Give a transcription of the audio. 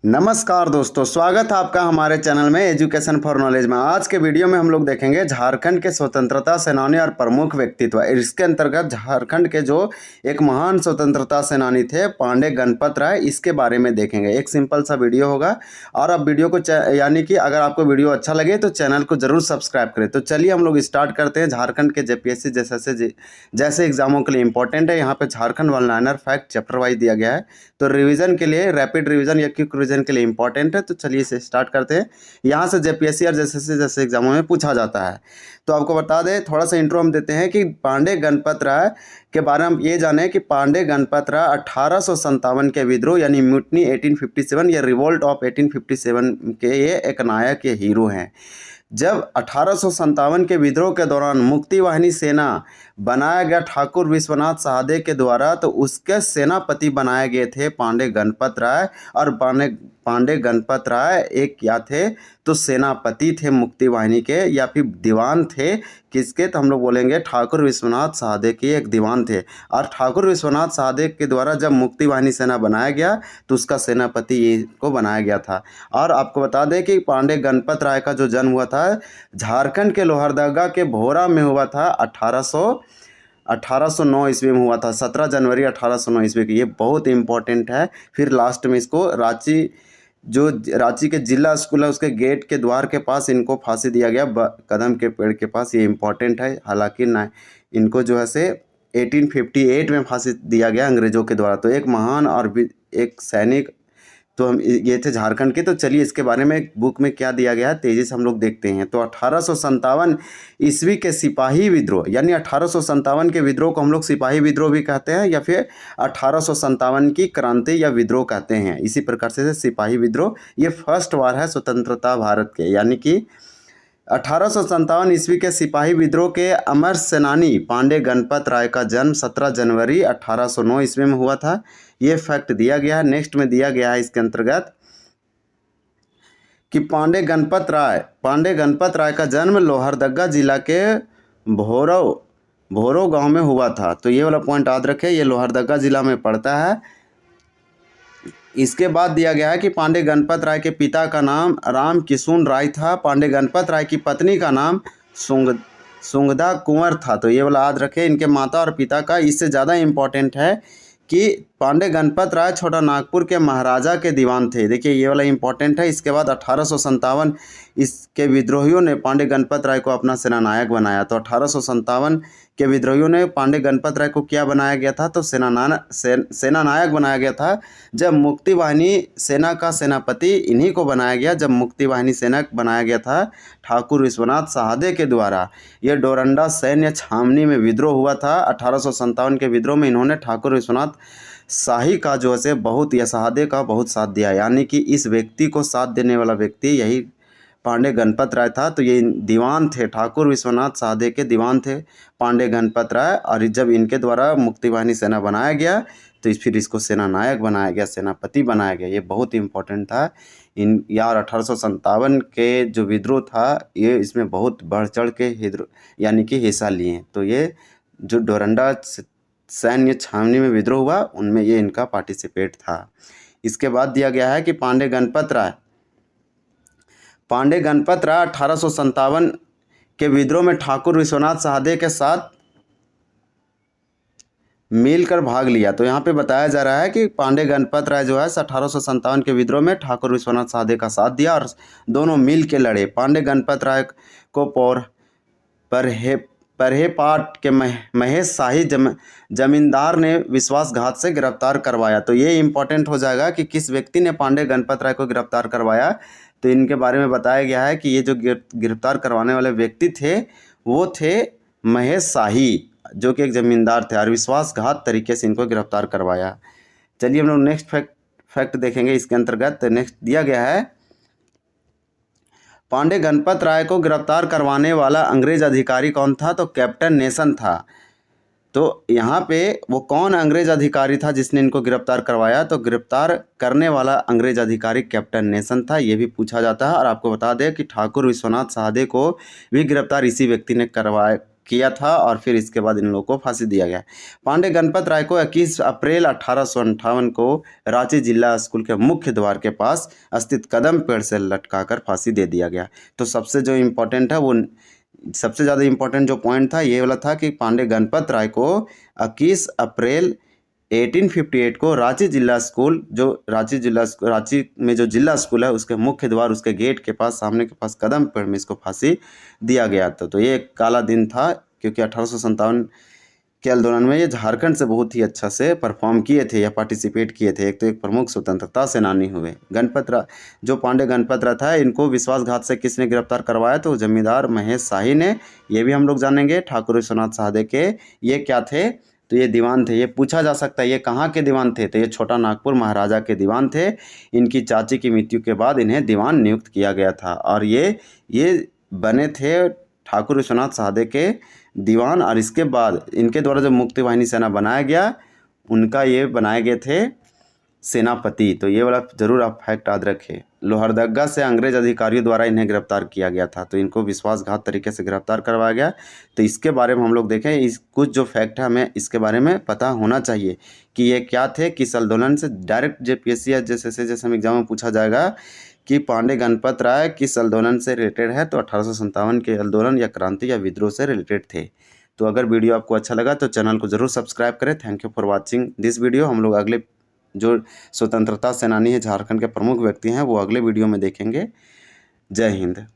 नमस्कार दोस्तों, स्वागत है आपका हमारे चैनल में एजुकेशन फॉर नॉलेज में। आज के वीडियो में हम लोग देखेंगे झारखंड के स्वतंत्रता सेनानी और प्रमुख व्यक्तित्व। इसके अंतर्गत झारखंड के जो एक महान स्वतंत्रता सेनानी थे पांडे गणपत राय, इसके बारे में देखेंगे। एक सिंपल सा वीडियो होगा और आप वीडियो को यानी कि अगर आपको वीडियो अच्छा लगे तो चैनल को जरूर सब्सक्राइब करें। तो चलिए हम लोग स्टार्ट करते हैं। झारखंड के जेपीएससी जैसे एग्जामों के लिए इंपॉर्टेंट है। यहाँ पे Jharkhand one liner fact chapter wise दिया गया है, तो रिवीजन के लिए, रैपिड रिवीजन या क्विक रिवीजन के लिए इंपॉर्टेंट है। तो चलिए इसे स्टार्ट करते हैं। यहाँ से जेपीएससी और जैसे एग्जामों में पूछा जाता है। तो आपको बता दें, थोड़ा सा इंट्रो हम देते हैं कि पांडे गणपत राय के बारे में हम ये जाने कि पांडे गणपत राय 1857 के विद्रोह यानी म्यूटनी 1857 या रिवोल्ट ऑफ 1857 के ये एक नायक ये हीरो हैं। जब 1857 के विद्रोह के दौरान मुक्ति वाहिनी सेना बनाया गया ठाकुर विश्वनाथ साहदे के द्वारा, तो उसके सेनापति बनाए गए थे पांडे गणपत राय। और पांडे गणपत राय एक क्या थे, तो सेनापति थे मुक्ति वाहिनी के, या फिर दीवान थे किसके, तो हम लोग बोलेंगे ठाकुर विश्वनाथ साहदे के एक दीवान थे। और ठाकुर विश्वनाथ साहदे के द्वारा जब मुक्ति वाहिनी सेना बनाया गया तो उसका सेनापति को बनाया गया था। और आपको बता दें कि पांडे गणपत राय का जो जन्म हुआ था झारखंड के लोहरदगा के भोरा में हुआ था। 1809 ईस्वी में हुआ था, 17 जनवरी 1809 ईस्वी की। ये बहुत इंपॉर्टेंट है। फिर लास्ट में इसको रांची के जिला स्कूल है उसके गेट के द्वार के पास इनको फांसी दिया गया, कदम के पेड़ के पास। ये इंपॉर्टेंट है। हालांकि इनको जो है से 1858 में फांसी दिया गया अंग्रेजों के द्वारा। तो एक महान और एक सैनिक, तो हम ये थे झारखंड के। तो चलिए इसके बारे में बुक में क्या दिया गया है तेजी से हम लोग देखते हैं। तो 1857 ईस्वी के सिपाही विद्रोह, यानी 1857 के विद्रोह को हम लोग सिपाही विद्रोह भी कहते हैं, या फिर 1857 की क्रांति या विद्रोह कहते हैं। इसी प्रकार से सिपाही विद्रोह ये फर्स्ट वार है स्वतंत्रता भारत के। यानी कि 1857 ईस्वी के सिपाही विद्रोह के अमर सेनानी पांडे गणपत राय का जन्म 17 जनवरी 1809 ईस्वी में हुआ था। ये फैक्ट दिया गया है। नेक्स्ट में दिया गया है इसके अंतर्गत कि पांडे गणपत राय का जन्म लोहरदगा जिला के भोरो गांव में हुआ था। तो ये वाला पॉइंट याद रखें, ये लोहरदगा जिला में पड़ता है। इसके बाद दिया गया है कि पांडे गणपत राय के पिता का नाम राम किशुन राय था। पांडे गणपत राय की पत्नी का नाम सुंगदा कुंवर था। तो ये वाला याद रखें। इनके माता और पिता का इससे ज़्यादा इम्पोर्टेंट है कि पांडे गणपत राय छोटा नागपुर के महाराजा के दीवान थे। देखिए ये वाला इंपॉर्टेंट है। इसके बाद 1857 इसके विद्रोहियों ने पांडे गणपत राय को अपना सेनानायक बनाया। तो 1857 के विद्रोहियों ने पांडे गणपत राय को क्या बनाया गया था, तो सेनानायक बनाया गया था। जब मुक्ति वाहिनी सेना का सेनापति इन्हीं को बनाया गया, जब मुक्ति वाहिनी सेना बनाया गया था ठाकुर विश्वनाथ साहदे के द्वारा। यह डोरंडा सैन्य छावनी में विद्रोह हुआ था। 1857 के विद्रोह में इन्होंने ठाकुर विश्वनाथ शाही का जो है बहुत, या साहदे का बहुत साथ दिया। यानी कि इस व्यक्ति को साथ देने वाला व्यक्ति यही पांडे गणपत राय था। तो ये दीवान थे, ठाकुर विश्वनाथ साहदे के दीवान थे पांडे गणपत राय। और जब इनके द्वारा मुक्ति वाहिनी सेना बनाया गया तो फिर इसको सेना नायक बनाया गया, सेनापति बनाया गया। ये बहुत इंपॉर्टेंट था। इन यार 1857 के जो विद्रोह था ये इसमें बहुत बढ़ चढ़ के यानी कि हिस्सा लिए। तो ये जो डोरंडा सैन्य छावनी में विद्रोह हुआ उनमें ये इनका पार्टिसिपेट था। इसके बाद दिया गया है कि पांडे गणपत राय 1857 के विद्रोह में ठाकुर विश्वनाथ साहदे के साथ मिलकर भाग लिया। तो यहाँ पे बताया जा रहा है कि पांडे गणपत राय जो है 1857 के विद्रोह में ठाकुर विश्वनाथ साहदे का साथ दिया और दोनों मिल के लड़े। पांडे गणपत राय को परहेपाट के महेश शाही जमींदार ने विश्वासघात से गिरफ्तार करवाया। तो ये इंपॉर्टेंट हो जाएगा कि किस व्यक्ति ने पांडे गणपत राय को गिरफ्तार करवाया। तो इनके बारे में बताया गया है कि ये जो गिरफ्तार करवाने वाले व्यक्ति थे वो थे महेश शाही, जो कि एक जमींदार थे, और विश्वासघात तरीके से इनको गिरफ्तार करवाया। चलिए हम लोग नेक्स्ट फैक्ट देखेंगे इसके अंतर्गत। नेक्स्ट दिया गया है पांडे गणपत राय को गिरफ्तार करवाने वाला अंग्रेज अधिकारी कौन था, तो कैप्टन नेशन था। तो यहाँ पे वो कौन अंग्रेज अधिकारी था जिसने इनको गिरफ्तार करवाया, तो गिरफ्तार करने वाला अंग्रेज अधिकारी कैप्टन नेशन था। ये भी पूछा जाता है। और आपको बता दें कि ठाकुर विश्वनाथ साहदे को भी गिरफ्तार इसी व्यक्ति ने किया था और फिर इसके बाद इन लोगों को फांसी दिया गया। पांडे गणपत राय को 21 अप्रैल 1858 को रांची जिला स्कूल के मुख्य द्वार के पास स्थित कदम पेड़ से लटकाकर फांसी दे दिया गया। तो सबसे जो इम्पोर्टेंट है वो सबसे ज़्यादा इम्पोर्टेंट जो पॉइंट था ये वाला था कि पांडे गणपत राय को 21 अप्रैल 1858 को रांची जिला स्कूल, जो रांची में जो जिला स्कूल है उसके मुख्य द्वार, उसके गेट के पास, सामने के पास कदम पेड़ में इसको फांसी दिया गया था। तो ये एक काला दिन था, क्योंकि 1857 के आंदोलन में ये झारखंड से बहुत ही अच्छा से परफॉर्म किए थे या पार्टिसिपेट किए थे। एक तो एक प्रमुख स्वतंत्रता सेनानी हुए। जो पांडे गणपत राय था, इनको विश्वासघात से किसने गिरफ्तार करवाया? तो जमींदार महेश शाही ने। ये भी हम लोग जानेंगे। ठाकुर विश्वनाथ साहदे के ये क्या थे? तो ये दीवान थे। ये पूछा जा सकता है ये कहाँ के दीवान थे? तो ये छोटा नागपुर महाराजा के दीवान थे। इनकी चाची की मृत्यु के बाद इन्हें दीवान नियुक्त किया गया था और ये बने थे ठाकुर विश्वनाथ साहदे के दीवान। और इसके बाद इनके द्वारा जो मुक्ति वाहिनी सेना बनाया गया, उनका ये बनाए गए थे सेनापति। तो ये वाला ज़रूर आप फैक्ट याद रखें। लोहरदगा से अंग्रेज अधिकारियों द्वारा इन्हें गिरफ्तार किया गया था। तो इनको विश्वासघात तरीके से गिरफ्तार करवाया गया। तो इसके बारे में हम लोग देखें, कुछ जो फैक्ट है हमें इसके बारे में पता होना चाहिए कि ये क्या थे, किस आंदोलन से। डायरेक्ट जेपीएससी या जैसे एग्जाम में पूछा जाएगा कि पांडे गणपत राय किस आंदोलन से रिलेटेड है, तो 1857 के आंदोलन या क्रांति या विद्रोह से रिलेटेड थे। तो अगर वीडियो आपको अच्छा लगा तो चैनल को ज़रूर सब्सक्राइब करें। Thank you for watching this video. हम लोग अगले जो स्वतंत्रता सेनानी है झारखंड के प्रमुख व्यक्ति हैं वो अगले वीडियो में देखेंगे। जय हिंद।